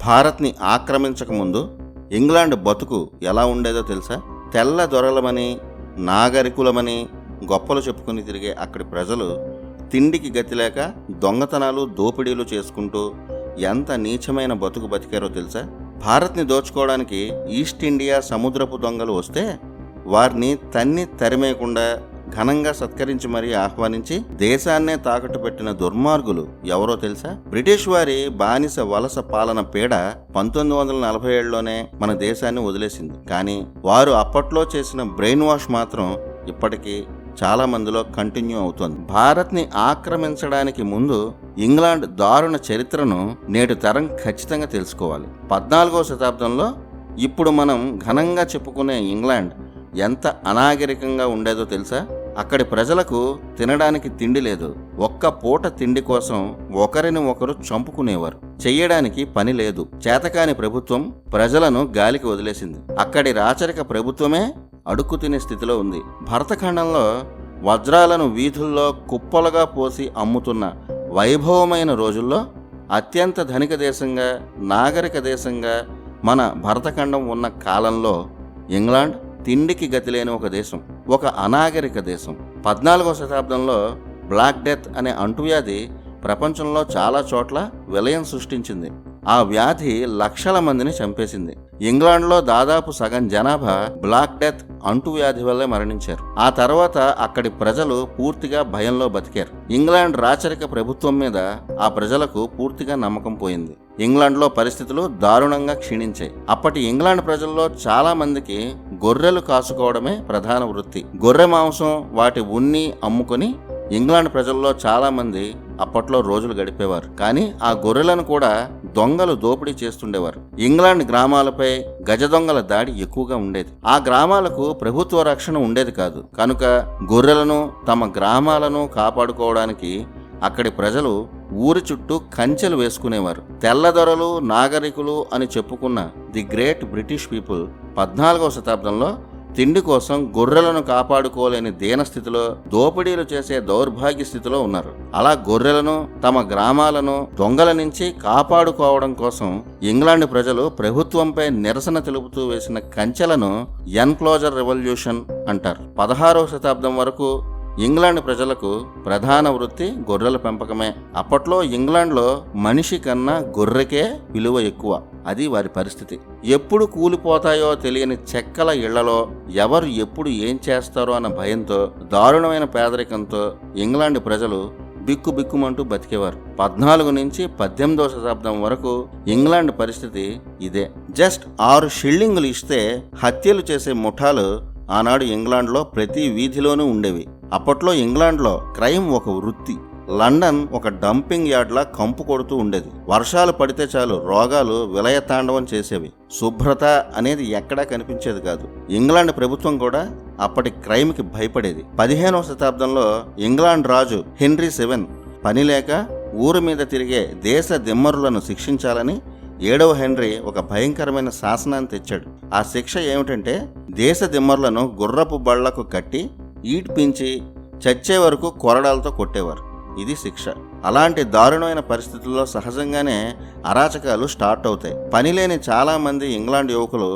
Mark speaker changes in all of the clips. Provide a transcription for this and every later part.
Speaker 1: భారత్ని ఆక్రమించకముందు England బతుకు ఎలా ఉండేదో తెలుసా? తెల్ల దొరలమని, నాగరికులమని గొప్పలు చెప్పుకుని తిరిగే అక్కడి ప్రజలు తిండికి గతి లేక దొంగతనాలు, దోపిడీలు చేసుకుంటూ ఎంత నీచమైన బతుకు బతికారో తెలుసా? భారత్ని దోచుకోవడానికి ఈస్ట్ ఇండియా సముద్రపు దొంగలు వస్తే వారిని తరిమేయకుండా ఘనంగా సత్కరించి మరీ ఆహ్వానించి దేశాన్నే తాకట్టు పెట్టిన దుర్మార్గులు ఎవరో తెలుసా? బ్రిటిష్ వారి బానిస వలస పాలన పీడ 1947లోనే మన దేశాన్ని వదిలేసింది. కానీ వారు అప్పట్లో చేసిన బ్రెయిన్ వాష్ మాత్రం ఇప్పటికీ చాలా మందిలో కంటిన్యూ అవుతోంది. భారత్ని ఆక్రమించడానికి ముందు ఇంగ్లాండ్ దారుణ చరిత్రను నేటి తరం ఖచ్చితంగా తెలుసుకోవాలి. 14వ శతాబ్దంలో ఇప్పుడు మనం ఘనంగా చెప్పుకునే ఇంగ్లాండ్ ఎంత అనాగరికంగా ఉండేదో తెలుసా? అక్కడి ప్రజలకు తినడానికి తిండి లేదు. ఒక్క పూట తిండి కోసం ఒకరిని ఒకరు చంపుకునేవారు. చెయ్యడానికి పని లేదు. చేతకాని ప్రభుత్వం ప్రజలను గాలికి వదిలేసింది. అక్కడి రాచరిక ప్రభుత్వమే అడుక్కు తినే స్థితిలో ఉంది. భరతఖండంలో వజ్రాలను వీధుల్లో కుప్పలుగా పోసి అమ్ముతున్న వైభవమైన రోజుల్లో అత్యంత ధనిక దేశంగా, నాగరిక దేశంగా మన భరతఖండం ఉన్న కాలంలో ఇంగ్లాండ్ తిండికి గతిలేని ఒక దేశం, ఒక అనాగరిక దేశం. 14వ శతాబ్దంలో బ్లాక్ డెత్ అనే అంటువ్యాధి ప్రపంచంలో చాలా చోట్ల విలయం సృష్టించింది. ఆ వ్యాధి లక్షల మందిని చంపేసింది. ఇంగ్లాండ్లో దాదాపు సగం జనాభా బ్లాక్ డెత్ అంటువ్యాధి వల్లే మరణించారు. ఆ తర్వాత అక్కడి ప్రజలు పూర్తిగా భయంలో బతికారు. ఇంగ్లాండ్ రాచరిక ప్రభుత్వం మీద ఆ ప్రజలకు పూర్తిగా నమ్మకం పోయింది. ఇంగ్లాండ్లో పరిస్థితులు దారుణంగా క్షీణించాయి. అప్పటి ఇంగ్లాండ్ ప్రజల్లో చాలా మందికి గొర్రెలు కాసుకోవడమే ప్రధాన వృత్తి. గొర్రె మాంసం, వాటి ఉన్ని అమ్ముకొని ఇంగ్లాండ్ ప్రజల్లో చాలా మంది అప్పట్లో రోజులు గడిపేవారు. కానీ ఆ గొర్రెలను కూడా దొంగలు దోపిడీ చేస్తుండేవారు. ఇంగ్లాండ్ గ్రామాలపై గజ దొంగల దాడి ఎక్కువగా ఉండేది. ఆ గ్రామాలకు ప్రభుత్వ రక్షణ ఉండేది కాదు. కనుక గొర్రెలను, తమ గ్రామాలను కాపాడుకోవడానికి అక్కడి ప్రజలు ఊరి చుట్టూ కంచెలు వేసుకునేవారు. తెల్లదొరలు, నాగరికులు అని చెప్పుకున్న ది గ్రేట్ బ్రిటిష్ పీపుల్ 14వ శతాబ్దంలో తిండి కోసం గొర్రెలను కాపాడుకోలేని దీనస్థితిలో, దోపిడీలు చేసే దౌర్భాగ్య స్థితిలో ఉన్నారు. అలా గొర్రెలను, తమ గ్రామాలను దొంగల నుంచి కాపాడుకోవడం కోసం ఇంగ్లాండ్ ప్రజలు ప్రభుత్వంపై నిరసన తెలుపుతూ వేసిన కంచెలను ఎన్క్లోజర్ రెవల్యూషన్ అంటారు. 16వ శతాబ్దం వరకు ఇంగ్లాండ్ ప్రజలకు ప్రధాన వృత్తి గొర్రెల పెంపకమే. అప్పట్లో ఇంగ్లాండ్లో మనిషి కన్నా గొర్రెకే విలువ ఎక్కువ. అది వారి పరిస్థితి. ఎప్పుడు కూలిపోతాయో తెలియని చెక్కల ఇళ్లలో ఎవరు ఎప్పుడు ఏం చేస్తారో అన్న భయంతో, దారుణమైన పేదరికంతో ఇంగ్లాండ్ ప్రజలు బిక్కుమంటూ బతికేవారు. 14 నుంచి 18వ శతాబ్దం వరకు ఇంగ్లాండ్ పరిస్థితి ఇదే. జస్ట్ 6 షిల్లింగులు ఇస్తే హత్యలు చేసే ముఠాలు ఆనాడు ఇంగ్లాండ్లో ప్రతి వీధిలోనూ ఉండేవి. అప్పట్లో ఇంగ్లాండ్లో క్రైమ్ ఒక వృత్తి. లండన్ ఒక డంపింగ్ యార్డ్లా కంపు కొడుతూ ఉండేది. వర్షాలు పడితే చాలు రోగాలు విలయతాండవం చేసేవి. శుభ్రత అనేది ఎక్కడా కనిపించేది కాదు. ఇంగ్లాండ్ ప్రభుత్వం కూడా అప్పటి క్రైమ్కి భయపడేది. 15వ శతాబ్దంలో ఇంగ్లాండ్ రాజు హెన్రీ VII పని లేక ఊరు మీద తిరిగే దేశ దిమ్మరులను శిక్షించాలని 7వ హెన్రీ ఒక భయంకరమైన శాసనాన్ని తెచ్చాడు. ఆ శిక్ష ఏమిటంటే, దేశ దిమ్మరులను గుర్రపు బళ్లకు కట్టి ఈడ్పించి చచ్చే వరకు కొరడాలతో కొట్టేవారు. ఇది శిక్ష. అలాంటి దారుణమైన పరిస్థితుల్లో సహజంగానే అరాచకాలు స్టార్ట్ అవుతాయి. పనిలేని చాలా మంది ఇంగ్లాండ్ యువకులు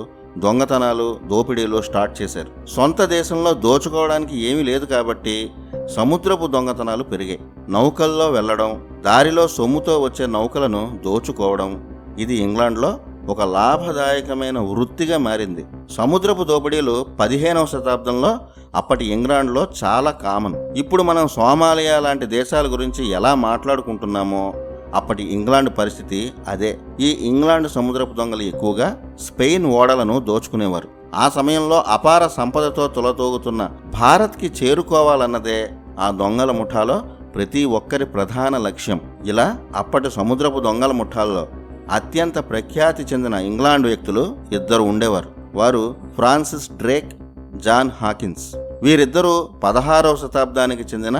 Speaker 1: దొంగతనాలు, దోపిడీలు స్టార్ట్ చేశారు. సొంత దేశంలో దోచుకోవడానికి ఏమీ లేదు కాబట్టి సముద్రపు దొంగతనాలు పెరిగాయి. నౌకల్లో వెళ్లడం, దారిలో సొమ్ముతో వచ్చే నౌకలను దోచుకోవడం, ఇది ఇంగ్లాండ్లో ఒక లాభదాయకమైన వృత్తిగా మారింది. సముద్రపు దోపిడీలు 15వ శతాబ్దంలో అప్పటి ఇంగ్లాండ్లో చాలా కామన్. ఇప్పుడు మనం సోమాలియా లాంటి దేశాల గురించి ఎలా మాట్లాడుకుంటున్నామో అప్పటి ఇంగ్లాండ్ పరిస్థితి అదే. ఈ ఇంగ్లాండ్ సముద్రపు దొంగలు ఎక్కువగా స్పెయిన్ ఓడలను దోచుకునేవారు. ఆ సమయంలో అపార సంపదతో తులతూగుతున్న భారత్కి చేరుకోవాలన్నదే ఆ దొంగల ముఠాలో ప్రతి ఒక్కరి ప్రధాన లక్ష్యం. ఇలా అప్పటి సముద్రపు దొంగల ముఠాల్లో అత్యంత ప్రఖ్యాతి చెందిన ఇంగ్లాండ్ వ్యక్తులు 2 ఉండేవారు. వారు ఫ్రాన్సిస్ డ్రేక్, జాన్ హాకిన్స్. వీరిద్దరూ 16వ శతాబ్దానికి చెందిన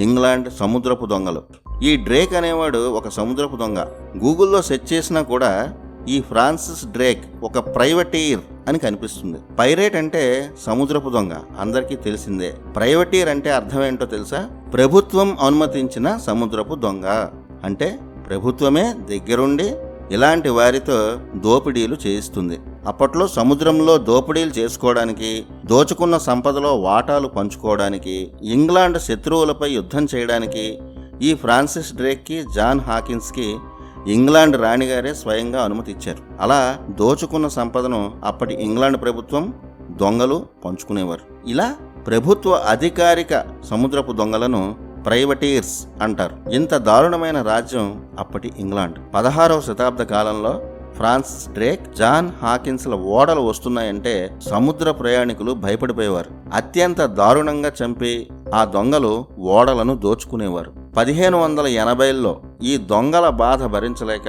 Speaker 1: ఇంగ్లాండ్ సముద్రపు దొంగలు. ఈ డ్రేక్ అనేవాడు ఒక సముద్రపు దొంగ. గూగుల్లో సెర్చ్ చేసినా కూడా ఈ ఫ్రాన్సిస్ డ్రేక్ ఒక ప్రైవటీర్ అని కనిపిస్తుంది. పైరేట్ అంటే సముద్రపు దొంగ, అందరికీ తెలిసిందే. ప్రైవటీర్ అంటే అర్థం ఏంటో తెలుసా? ప్రభుత్వం అనుమతించిన సముద్రపు దొంగ. అంటే ప్రభుత్వమే దగ్గరుండి ఇలాంటి వారితో దోపిడీలు చేయిస్తుంది. అప్పట్లో సముద్రంలో దోపిడీలు చేసుకోవడానికి, దోచుకున్న సంపదలో వాటాలు పంచుకోవడానికి, ఇంగ్లాండ్ శత్రువులపై యుద్ధం చేయడానికి ఈ ఫ్రాన్సిస్ డ్రేక్కి, జాన్ హాకిన్స్కి ఇంగ్లాండ్ రాణిగారే స్వయంగా అనుమతి ఇచ్చారు. అలా దోచుకున్న సంపదను అప్పటి ఇంగ్లాండ్ ప్రభుత్వం, దొంగలు పంచుకునేవారు. ఇలా ప్రభుత్వ అధికారిక సముద్రపు దొంగలను ప్రైవటీర్స్ అంటారు. ఇంత దారుణమైన రాజ్యం అప్పటి ఇంగ్లాండ్. 16వ శతాబ్ద కాలంలో ఫ్రాన్సిస్ డ్రేక్, జాన్ హాకిన్స్ల ఓడలు వస్తున్నాయంటే సముద్ర ప్రయాణికులు భయపడిపోయేవారు. అత్యంత దారుణంగా చంపి ఆ దొంగలు ఓడలను దోచుకునేవారు. 1580లో ఈ దొంగల బాధ భరించలేక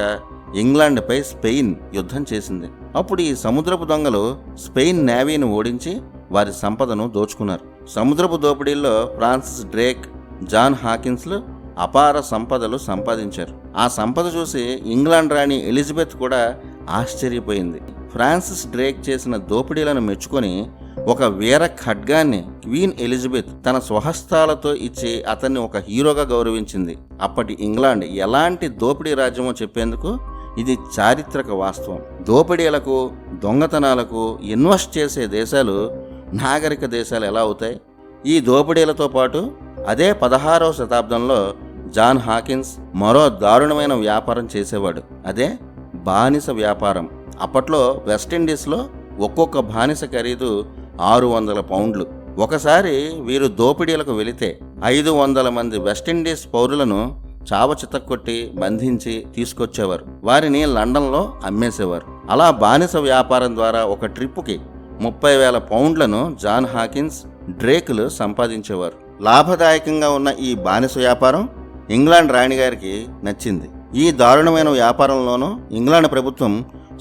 Speaker 1: ఇంగ్లాండ్పై స్పెయిన్ యుద్ధం చేసింది. అప్పుడు ఈ సముద్రపు దొంగలు స్పెయిన్ నేవీని ఓడించి వారి సంపదను దోచుకున్నారు. సముద్రపు దోపిడీల్లో ఫ్రాన్సిస్ డ్రేక్, జాన్ హాకిన్స్లు అపార సంపదలు సంపాదించారు. ఆ సంపద చూసి ఇంగ్లాండ్ రాణి ఎలిజబెత్ కూడా ఆశ్చర్యపోయింది. ఫ్రాన్సిస్ డ్రేక్ చేసిన దోపిడీలను మెచ్చుకొని ఒక వీర ఖడ్గాన్ని క్వీన్ ఎలిజబెత్ తన స్వహస్తాలతో ఇచ్చి అతన్ని ఒక హీరోగా గౌరవించింది. అప్పటి ఇంగ్లాండ్ ఎలాంటి దోపిడీ రాజ్యమో చెప్పేందుకు ఇది చారిత్రక వాస్తవం. దోపిడీలకు, దొంగతనాలకు ఇన్వెస్ట్ చేసే దేశాలు నాగరిక దేశాలు ఎలా అవుతాయి? ఈ దోపిడీలతో పాటు అదే 16వ శతాబ్దంలో జాన్ హాకిన్స్ మరో దారుణమైన వ్యాపారం చేసేవాడు. అదే బానిస వ్యాపారం. అప్పట్లో వెస్టిండీస్లో ఒక్కొక్క బానిస ఖరీదు 600 పౌండ్లు. ఒకసారి వీరు దోపిడీలకు వెళితే 500 మంది వెస్టిండీస్ పౌరులను చావచితక్కొట్టి బంధించి తీసుకొచ్చేవారు. వారిని లండన్లో అమ్మేసేవారు. అలా బానిస వ్యాపారం ద్వారా ఒక ట్రిప్పుకి 30,000 పౌండ్లను జాన్ హాకిన్స్, డ్రేకులు సంపాదించేవారు. లాభదాయకంగా ఉన్న ఈ బానిస వ్యాపారం ఇంగ్లాండ్ రాణిగారికి నచ్చింది. ఈ దారుణమైన వ్యాపారంలోనూ ఇంగ్లాండ్ ప్రభుత్వం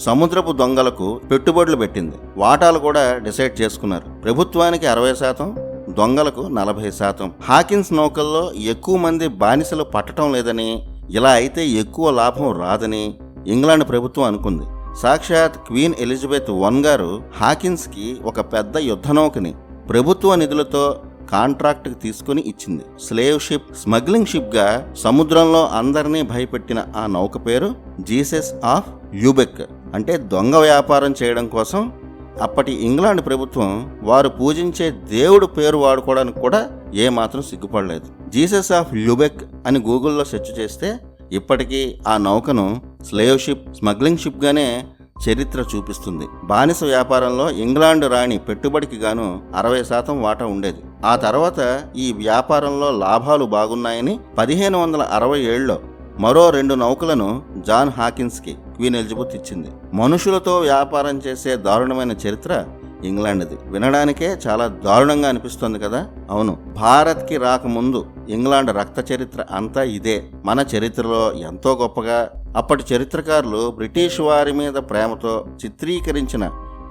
Speaker 1: సముద్రపు దొంగలకు పెట్టుబడులు పెట్టింది. వాటాలు కూడా డిసైడ్ చేసుకున్నారు. ప్రభుత్వానికి 60%, దొంగలకు 40%. హాకిన్స్ నౌకల్లో ఎక్కువ మంది బానిసలు పట్టడం లేదని, ఇలా అయితే ఎక్కువ లాభం రాదని ఇంగ్లాండ్ ప్రభుత్వం అనుకుంది. సాక్షాత్ క్వీన్ ఎలిజబెత్ I గారు హాకిన్స్కి ఒక పెద్ద యుద్ధ నౌకని ప్రభుత్వ నిధులతో కాంట్రాక్ట్కి తీసుకుని ఇచ్చింది. స్లేవ్ షిప్, స్మగ్లింగ్ షిప్గా సముద్రంలో అందరినీ భయపెట్టిన ఆ నౌక పేరు జీసస్ ఆఫ్ ల్యూబెక్. అంటే దొంగ వ్యాపారం చేయడం కోసం అప్పటి ఇంగ్లాండ్ ప్రభుత్వం వారు పూజించే దేవుడు పేరు వాడుకోవడానికి కూడా ఏమాత్రం సిగ్గుపడలేదు. జీసస్ ఆఫ్ ల్యూబెక్ అని గూగుల్లో సెర్చ్ చేస్తే ఇప్పటికీ ఆ నౌకను స్లేవ్ షిప్, స్మగ్లింగ్ షిప్గానే చరిత్ర చూపిస్తుంది. బానిస వ్యాపారంలో ఇంగ్లాండ్ రాణి పెట్టుబడికి గాను 60% వాటా ఉండేది. ఆ తర్వాత ఈ వ్యాపారంలో లాభాలు బాగున్నాయని 1567లో మరో 2 నౌకలను జాన్ హాకిన్స్కి క్వీన్ ఎలిజబెత్ ఇచ్చింది. మనుషులతో వ్యాపారం చేసే దారుణమైన చరిత్ర ఇంగ్లాండ్ది. వినడానికే చాలా దారుణంగా అనిపిస్తుంది కదా? అవును, భారత్కి రాకముందు ఇంగ్లాండ్ రక్త చరిత్ర అంతా ఇదే. మన చరిత్రలో ఎంతో గొప్పగా అప్పటి చరిత్రకారులు బ్రిటిష్ వారి మీద ప్రేమతో చిత్రీకరించిన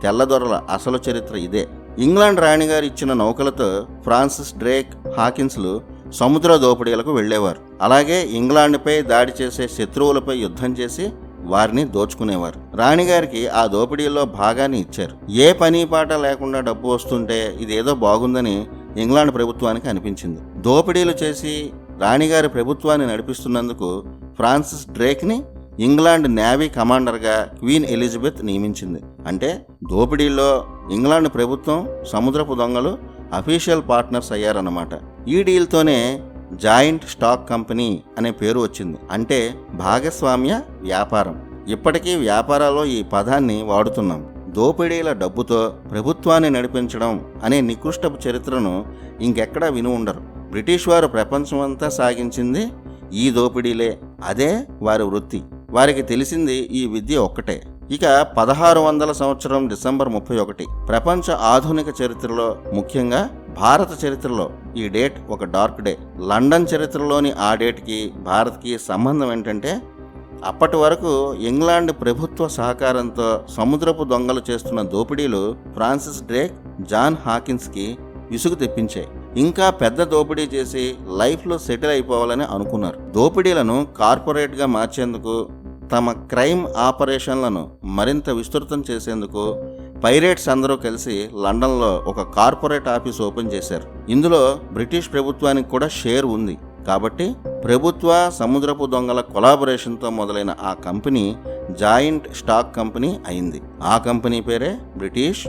Speaker 1: తెల్లదొరల అసలు చరిత్ర ఇదే. ఇంగ్లాండ్ రాణిగారు ఇచ్చిన నౌకలతో ఫ్రాన్సిస్ డ్రేక్, హాకిన్స్లు సముద్ర దోపిడీలకు వెళ్లేవారు. అలాగే ఇంగ్లాండ్పై దాడి చేసే శత్రువులపై యుద్ధం చేసి వారిని దోచుకునేవారు. రాణిగారికి ఆ దోపిడీల్లో భాగాన్ని ఇచ్చారు. ఏ పని పాట లేకుండా డబ్బు వస్తుంటే ఇదేదో బాగుందని ఇంగ్లాండ్ ప్రభుత్వానికి అనిపించింది. దోపిడీలు చేసి రాణిగారి ప్రభుత్వాన్ని నడిపిస్తున్నందుకు ఫ్రాన్సిస్ డ్రేక్ని ఇంగ్లాండ్ నేవీ కమాండర్గా క్వీన్ ఎలిజబెత్ నియమించింది. అంటే దోపిడీల్లో ఇంగ్లాండ్ ప్రభుత్వం, సముద్రపు దొంగలు అఫీషియల్ పార్ట్నర్స్ అయ్యారన్నమాట. ఈ డీల్తోనే జాయింట్ స్టాక్ కంపెనీ అనే పేరు వచ్చింది. అంటే భాగస్వామ్య వ్యాపారం. ఇప్పటికీ వ్యాపారాల్లో ఈ పదాన్ని వాడుతున్నాం. దోపిడీల డబ్బుతో ప్రభుత్వాన్ని నడిపించడం అనే నికృష్టపు చరిత్రను ఇంకెక్కడా విని ఉండరు. బ్రిటిష్ వారు ప్రపంచమంతా సాగించింది ఈ దోపిడీలే. అదే వారి వృత్తి. వారికి తెలిసింది ఈ విద్య ఒక్కటే. ఇక 1600 సంవత్సరం డిసెంబర్ 31 ప్రపంచ ఆధునిక చరిత్రలో, ముఖ్యంగా భారత చరిత్రలో ఈ డేట్ ఒక డార్క్ డే. లండన్ చరిత్రలోని ఆ డేట్కి భారత్కి సంబంధం ఏంటంటే, అప్పటి వరకు ఇంగ్లాండ్ ప్రభుత్వ సహకారంతో సముద్రపు దొంగలు చేస్తున్న దోపిడీలు ఫ్రాన్సిస్ డ్రేక్, జాన్ హాకిన్స్కి విసుగు తెప్పించాయి. ఇంకా పెద్ద దోపిడీ చేసి లైఫ్లో సెటిల్ అయిపోవాలని అనుకున్నారు. దోపిడీలను కార్పొరేట్గా మార్చేందుకు, తమ క్రైమ్ ఆపరేషన్లను మరింత విస్తృతం చేసేందుకు పైరేట్స్ అందరూ కలిసి లండన్లో ఒక కార్పొరేట్ ఆఫీస్ ఓపెన్ చేశారు. ఇందులో బ్రిటిష్ ప్రభుత్వానికి కూడా షేర్ ఉంది. కాబట్టి ప్రభుత్వ సముద్రపు దొంగల కొలాబరేషన్తో మొదలైన ఆ కంపెనీ జాయింట్ స్టాక్ కంపెనీ అయింది. ఆ కంపెనీ పేరే బ్రిటిష్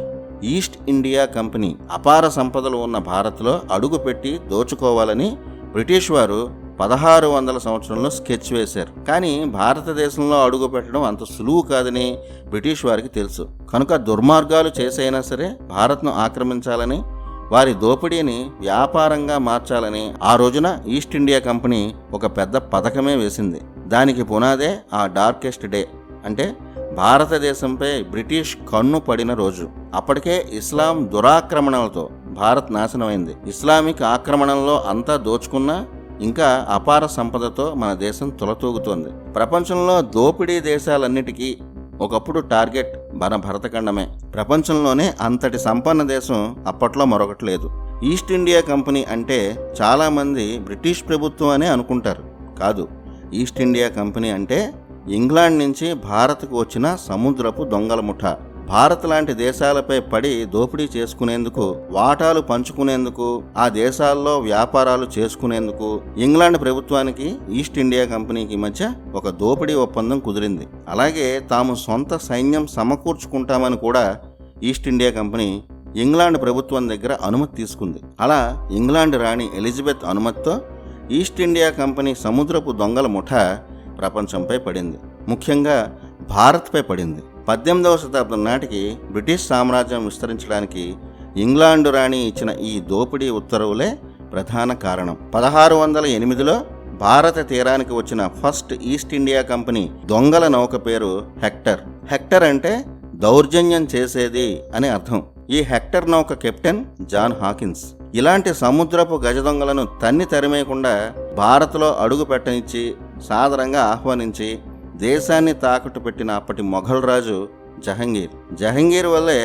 Speaker 1: ఈస్ట్ ఇండియా కంపెనీ. అపార సంపదలు ఉన్న భారత్లో అడుగుపెట్టి దోచుకోవాలని బ్రిటిష్ వారు 1600 సంవత్సరంలో స్కెచ్ వేశారు. కానీ భారతదేశంలో అడుగు పెట్టడం అంత సులువు కాదని బ్రిటిష్ వారికి తెలుసు. కనుక దుర్మార్గాలు చేసైనా సరే భారత్ను ఆక్రమించాలని, వారి దోపిడీని వ్యాపారంగా మార్చాలని ఆ రోజున ఈస్ట్ ఇండియా కంపెనీ ఒక పెద్ద పథకమే వేసింది. దానికి పునాదే ఆ డార్కెస్ట్ డే, అంటే భారతదేశంపై బ్రిటిష్ కన్ను పడిన రోజు. అప్పటికే ఇస్లాం దురాక్రమణలతో భారత్ నాశనమైంది. ఇస్లామిక్ ఆక్రమణంలో అంతా దోచుకున్నా ఇంకా అపార సంపదతో మన దేశం తులతూగుతోంది. ప్రపంచంలో దోపిడీ దేశాలన్నిటికీ ఒకప్పుడు టార్గెట్ మన భరతఖండమే. ప్రపంచంలోనే అంతటి సంపన్న దేశం అప్పట్లో మరొకటి లేదు. ఈస్ట్ ఇండియా కంపెనీ అంటే చాలామంది బ్రిటిష్ ప్రభుత్వం అనే అనుకుంటారు. కాదు, ఈస్ట్ ఇండియా కంపెనీ అంటే ఇంగ్లాండ్ నుంచి భారత్కు వచ్చిన సముద్రపు దొంగల ముఠా. భారత్ లాంటి దేశాలపై పడి దోపిడీ చేసుకునేందుకు, వాటాలు పంచుకునేందుకు, ఆ దేశాల్లో వ్యాపారాలు చేసుకునేందుకు ఇంగ్లాండ్ ప్రభుత్వానికి ఈస్ట్ ఇండియా కంపెనీకి మధ్య ఒక దోపిడీ ఒప్పందం కుదిరింది. అలాగే తాము సొంత సైన్యం సమకూర్చుకుంటామని కూడా ఈస్ట్ ఇండియా కంపెనీ ఇంగ్లాండ్ ప్రభుత్వం దగ్గర అనుమతి తీసుకుంది. అలా ఇంగ్లాండ్ రాణి ఎలిజబెత్ అనుమతితో ఈస్ట్ ఇండియా కంపెనీ సముద్రపు దొంగల ముఠా ప్రపంచంపై పడింది. ముఖ్యంగా భారత్పై పడింది. 18వ శతాబ్దం నాటికి బ్రిటిష్ సామ్రాజ్యం విస్తరించడానికి ఇంగ్లాండు రాణి ఇచ్చిన ఈ దోపిడీ ఉత్తర్వులే ప్రధాన కారణం. 1608లో భారత తీరానికి వచ్చిన ఫస్ట్ ఈస్ట్ ఇండియా కంపెనీ దొంగల నౌక పేరు హెక్టర్. హెక్టర్ అంటే దౌర్జన్యం చేసేది అని అర్థం. ఈ హెక్టర్ నౌక కెప్టెన్ జాన్ హాకిన్స్. ఇలాంటి సముద్రపు గజ దొంగలను తన్ని తరిమేయకుండా భారత్లో అడుగు పెట్టనిచ్చి సాదరంగా ఆహ్వానించి దేశాన్ని తాకట్టు పెట్టిన అప్పటి మొఘల్ రాజు జహంగీర్. జహంగీర్ వల్లే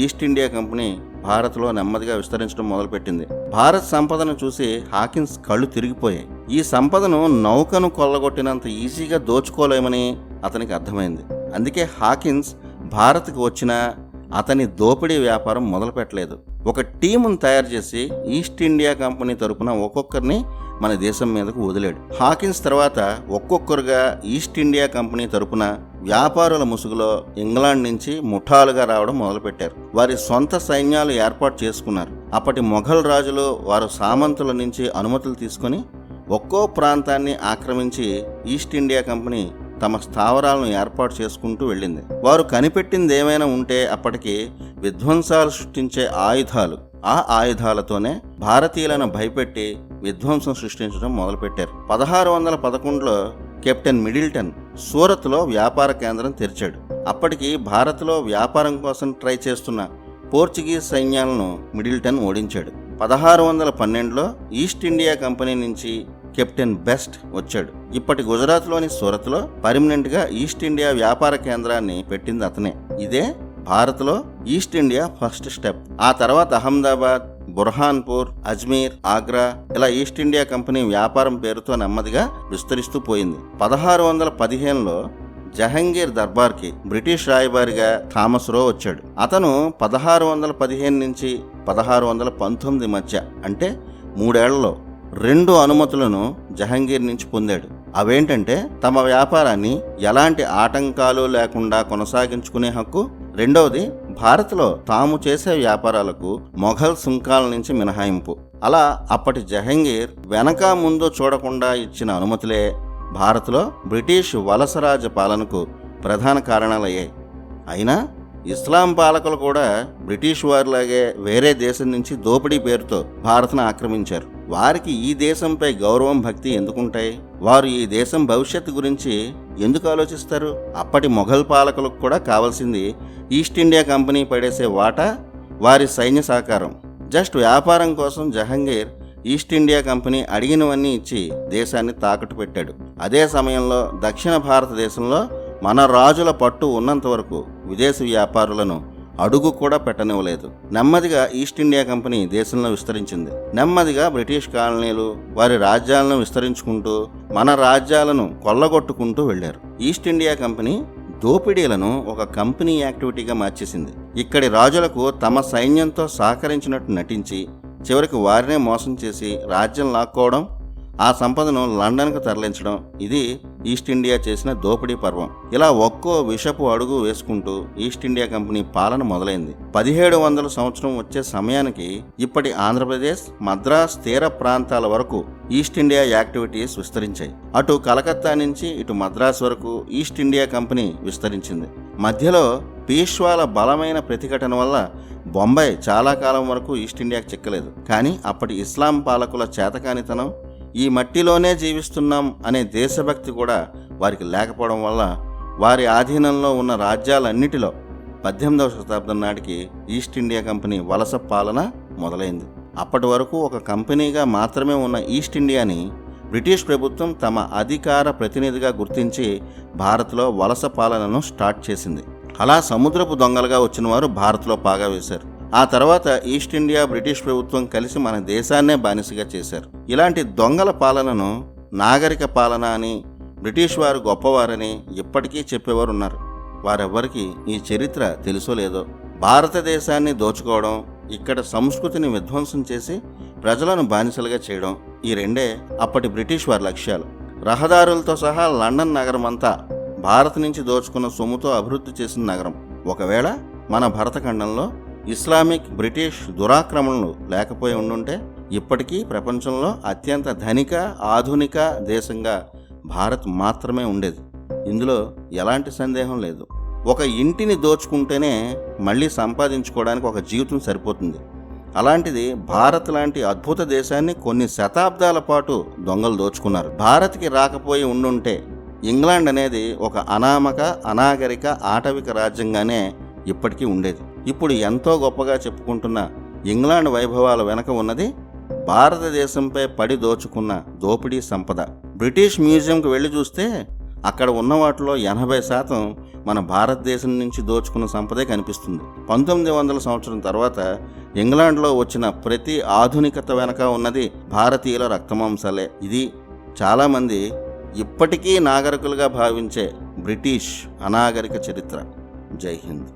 Speaker 1: ఈస్ట్ ఇండియా కంపెనీ భారత్లో నెమ్మదిగా విస్తరించడం మొదలుపెట్టింది. భారత్ సంపదను చూసి హాకిన్స్ కళ్ళు తిరిగిపోయాయి. ఈ సంపదను నౌకను కొల్లగొట్టినంత ఈజీగా దోచుకోలేమని అతనికి అర్థమైంది. అందుకే హాకిన్స్ భారత్కు వచ్చిన అతని దోపిడీ వ్యాపారం మొదలుపెట్టలేదు. ఒక టీమును తయారు చేసి ఈస్ట్ ఇండియా కంపెనీ తరపున ఒక్కొక్కరిని మన దేశం మీదకు వదిలాడు. హాకిన్స్ తర్వాత ఒక్కొక్కరుగా ఈస్ట్ ఇండియా కంపెనీ తరపున వ్యాపారుల ముసుగులో ఇంగ్లాండ్ నుంచి ముఠాలుగా రావడం మొదలుపెట్టారు. వారి సొంత సైన్యాలు ఏర్పాటు చేసుకున్నారు. అప్పటి మొఘల్ రాజులు వారు సామంతుల నుంచి అనుమతులు తీసుకొని ఒక్కో ప్రాంతాన్ని ఆక్రమించి ఈస్ట్ ఇండియా కంపెనీ తమ స్థావరాలను ఏర్పాటు చేసుకుంటూ వెళ్ళింది. వారు కనిపెట్టింది ఏమైనా ఉంటే అప్పటికి విధ్వంసాలు సృష్టించే ఆయుధాలు. ఆ ఆయుధాలతోనే భారతీయులను భయపెట్టి విధ్వంసం సృష్టించడం మొదలుపెట్టారు. 1611లో కెప్టెన్ మిడిల్టన్ సూరత్లో వ్యాపార కేంద్రం తెరిచాడు. అప్పటికి భారత్లో వ్యాపారం కోసం ట్రై చేస్తున్న పోర్చుగీస్ సైన్యాలను మిడిల్టన్ ఓడించాడు. 1612లో ఈస్ట్ ఇండియా కంపెనీ నుంచి కెప్టెన్ బెస్ట్ వచ్చాడు. ఇప్పటి గుజరాత్లోని సూరత్లో పర్మనెంట్గా ఈస్ట్ ఇండియా వ్యాపార కేంద్రాన్ని పెట్టింది అతనే. ఇదే భారత్లో ఈస్ట్ ఇండియా ఫస్ట్ స్టెప్. ఆ తర్వాత అహ్మదాబాద్, బుర్హాన్పూర్, అజ్మీర్, ఆగ్రా ఇలా ఈస్ట్ ఇండియా కంపెనీ వ్యాపారం పేరుతో నెమ్మదిగా విస్తరిస్తూ పోయింది. 1615లో జహంగీర్ దర్బార్కి బ్రిటిష్ రాయబారిగా థామస్ రో వచ్చాడు. అతను 1615 నుంచి 1619 మధ్య అంటే 3 ఏళ్లలో 2 అనుమతులను జహంగీర్ నుంచి పొందాడు. అవేంటంటే తమ వ్యాపారాన్ని ఎలాంటి ఆటంకాలు లేకుండా కొనసాగించుకునే హక్కు, రెండవది భారత్లో తాము చేసే వ్యాపారాలకు మొఘల్ సుంకాల నుంచి మినహాయింపు. అలా అప్పటి జహంగీర్ వెనక ముందు చూడకుండా ఇచ్చిన అనుమతులే భారత్లో బ్రిటిష్ వలసరాజ పాలనకు ప్రధాన కారణాలయ్యాయి. అయినా ఇస్లాం పాలకులు కూడా బ్రిటిష్ వారిలాగే వేరే దేశం నుంచి దోపిడీ పేరుతో భారత్ను ఆక్రమించారు. వారికి ఈ దేశంపై గౌరవం, భక్తి ఎందుకుంటాయి? వారు ఈ దేశం భవిష్యత్తు గురించి ఎందుకు ఆలోచిస్తారు? అప్పటి మొఘల్ పాలకులకు కూడా కావాల్సింది ఈస్ట్ ఇండియా కంపెనీ పడేసే వాటా, వారి సైన్య సహకారం. జస్ట్ వ్యాపారం కోసం జహంగీర్ ఈస్ట్ ఇండియా కంపెనీ అడిగినవన్నీ ఇచ్చి దేశాన్ని తాకట్టు పెట్టాడు. అదే సమయంలో దక్షిణ భారతదేశంలో మన రాజుల పట్టు ఉన్నంత వరకు విదేశీ వ్యాపారులను అడుగు కూడా పెట్టనివ్వలేదు. నెమ్మదిగా ఈస్ట్ ఇండియా కంపెనీ దేశంలో విస్తరించింది. నెమ్మదిగా బ్రిటిష్ కాలనీలు వారి రాజ్యాలను విస్తరించుకుంటూ మన రాజ్యాలను కొల్లగొట్టుకుంటూ వెళ్లారు. ఈస్ట్ ఇండియా కంపెనీ దోపిడీలను ఒక కంపెనీ యాక్టివిటీగా మార్చేసింది. ఇక్కడి రాజులకు తమ సైన్యంతో సహకరించినట్టు నటించి చివరికి వారినే మోసం చేసి రాజ్యం లాక్కోవడం, ఆ సంపదను లండన్కు తరలించడం, ఇది ఈస్ట్ ఇండియా చేసిన దోపిడీ పర్వం. ఇలా ఒక్కో విషపు అడుగు వేసుకుంటూ ఈస్ట్ ఇండియా కంపెనీ పాలన మొదలైంది. 1700 సంవత్సరం వచ్చే సమయానికి ఇప్పటి ఆంధ్రప్రదేశ్, మద్రాస్ తీర ప్రాంతాల వరకు ఈస్ట్ ఇండియా యాక్టివిటీస్ విస్తరించాయి. అటు కలకత్తా నుంచి ఇటు మద్రాస్ వరకు ఈస్ట్ ఇండియా కంపెనీ విస్తరించింది. మధ్యలో పీష్వాల బలమైన ప్రతిఘటన వల్ల బొంబాయి చాలా కాలం వరకు ఈస్ట్ ఇండియాకి చిక్కలేదు. కానీ అప్పటి ఇస్లాం పాలకుల చేతకానితనం, ఈ మట్టిలోనే జీవిస్తున్నాం అనే దేశభక్తి కూడా వారికి లేకపోవడం వల్ల వారి ఆధీనంలో ఉన్న రాజ్యాలన్నిటిలో 18వ శతాబ్దం నాటికి ఈస్ట్ ఇండియా కంపెనీ వలస పాలన మొదలైంది. అప్పటి వరకు ఒక కంపెనీగా మాత్రమే ఉన్న ఈస్ట్ ఇండియాని బ్రిటిష్ ప్రభుత్వం తమ అధికార ప్రతినిధిగా గుర్తించి భారత్లో వలస పాలనను స్టార్ట్ చేసింది. అలా సముద్రపు దొంగలుగా వచ్చిన వారు భారత్లో పాగా వేశారు. ఆ తర్వాత ఈస్ట్ ఇండియా, బ్రిటిష్ ప్రభుత్వం కలిసి మన దేశాన్నే బానిసగా చేశారు. ఇలాంటి దొంగల పాలనను నాగరిక పాలన అని, బ్రిటిష్ వారు గొప్పవారని ఇప్పటికీ చెప్పేవారు ఉన్నారు. వారెవ్వరికి ఈ చరిత్ర తెలుసో లేదో. భారతదేశాన్ని దోచుకోవడం, ఇక్కడ సంస్కృతిని విధ్వంసం చేసి ప్రజలను బానిసలుగా చేయడం, ఈ రెండే అప్పటి బ్రిటిష్ వారి లక్ష్యాలు. రహదారులతో సహా లండన్ నగరం అంతా భారత్ నుంచి దోచుకున్న సొమ్ముతో అభివృద్ధి చేసిన నగరం. ఒకవేళ మన భరతఖండంలో ఇస్లామిక్, బ్రిటిష్ దురాక్రమణలు లేకపోయి ఉండుంటే ఇప్పటికీ ప్రపంచంలో అత్యంత ధనిక, ఆధునిక దేశంగా భారత్ మాత్రమే ఉండేది. ఇందులో ఎలాంటి సందేహం లేదు. ఒక ఇంటిని దోచుకుంటేనే మళ్ళీ సంపాదించుకోవడానికి ఒక జీవితం సరిపోతుంది. అలాంటిది భారత్ లాంటి అద్భుత దేశాన్ని కొన్ని శతాబ్దాల పాటు దొంగలు దోచుకున్నారు. భారత్కి రాకపోయి ఉండుంటే ఇంగ్లాండ్ అనేది ఒక అనామక, అనాగరిక, ఆటవిక రాజ్యంగానే ఇప్పటికీ ఉండేది. ఇప్పుడు ఎంతో గొప్పగా చెప్పుకుంటున్న ఇంగ్లాండ్ వైభవాల వెనక ఉన్నది భారతదేశంపై పడి దోచుకున్న దోపిడీ సంపద. బ్రిటిష్ మ్యూజియంకి వెళ్ళి చూస్తే అక్కడ ఉన్న వాటిలో 80% మన భారతదేశం నుంచి దోచుకున్న సంపదే కనిపిస్తుంది. 1900 సంవత్సరం తర్వాత ఇంగ్లాండ్లో వచ్చిన ప్రతి ఆధునికత వెనక ఉన్నది భారతీయుల రక్తమాంసాలే. ఇది చాలామంది ఇప్పటికీ నాగరికులుగా భావించే బ్రిటిష్ అనాగరిక చరిత్ర. జై హింద్.